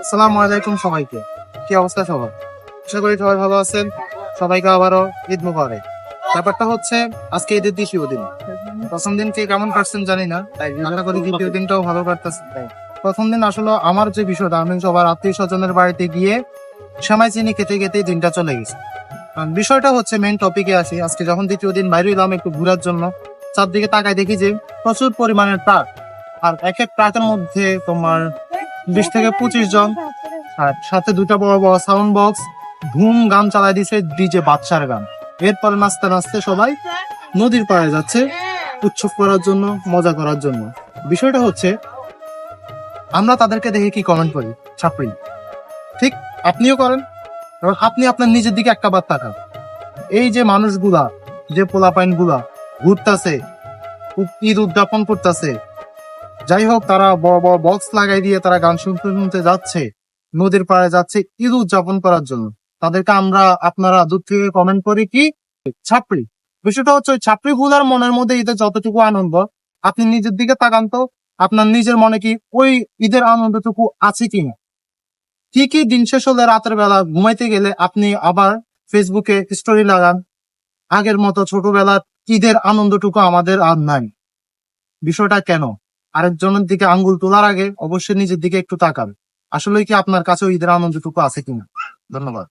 আসসালামু আলাইকুম সবাইকে। কি অবস্থা সবার? আশা করি সবাই ভালো আছেন। সবাইকে আবারও ঈদ মুবারক। ব্যাপারটা হচ্ছে আজকে ঈদের দ্বিতীয় দিন। প্রথম দিন কে কেমন কাটছেন জানি না, তাই আশা করি দ্বিতীয় দিনটাও ভালো কাটতেছে। প্রথম দিন আসলে আমার যে বিষয়টা, আমি সবার আত্মীয় স্বজনের বাড়িতে গিয়ে সেমাই চিনি খেতে খেতেই দিনটা চলে গেছে। কারণ বিষয়টা হচ্ছে মেইন টপিকে আসি। আজকে যখন দ্বিতীয় দিন বাইরে এলাম একটু ঘোরার জন্য, চারদিকে তাকাই দেখি যে প্রচুর পরিমাণের ট্রাক। আর এক এক ট্রাকের মধ্যে তোমার 20 থেকে 25 জন, আর সাথে দুটা বড় বড় সাউন্ড বক্স, ধুম গান চালাই দিছে, ডিজে বাদশার গান। এরপরে নাচতে নাচতে সবাই নদীর পাড়ে যাচ্ছে উৎসব করার জন্য, মজা করার জন্য। বিষয়টা হচ্ছে আমরা তাদেরকে দেখে কি কমেন্ট করি? ছাপড়ি। ঠিক আপনিও করেন। এবং আপনি আপনার নিজের দিকে একটা বার তাকান। এই যে মানুষগুলা, যে পোলাপাইন গুলা ঘুরতেছে, ঈদ উদযাপন করতেছে, যাই হোক তারা বড় বড় বক্স লাগাই দিয়ে তারা গান শুনতে শুনতে যাচ্ছে, নদীর পাড়ে যাচ্ছে ঈদ উদযাপন করার জন্য। তাদেরকে আপনারা দূর থেকে কমেন্ট করি কি? ছাপড়ি। বিষয়টা হচ্ছে ওই ছাপড়ি গুলার মনের মধ্যে ঈদের যতটুকু আনন্দ, আপনি নিজের দিকে তাকান তো, আপনার নিজের মনে কি ওই ঈদের আনন্দটুকু আছে কিনা? কি কি দিন শেষ হলে রাতের বেলা ঘুমাইতে গেলে আপনি আবার ফেসবুকে স্টোরি লাগান, আগের মতো ছোটবেলার ঈদের আনন্দটুকু আমাদের আর নাই। বিষয়টা কেন? আরেকজনের দিকে আঙ্গুল তোলার আগে অবশ্যই নিজের দিকে একটু তাকান। আসলে কি আপনার কাছে ঈদের আনন্দটুকু আছে কিনা? ধন্যবাদ।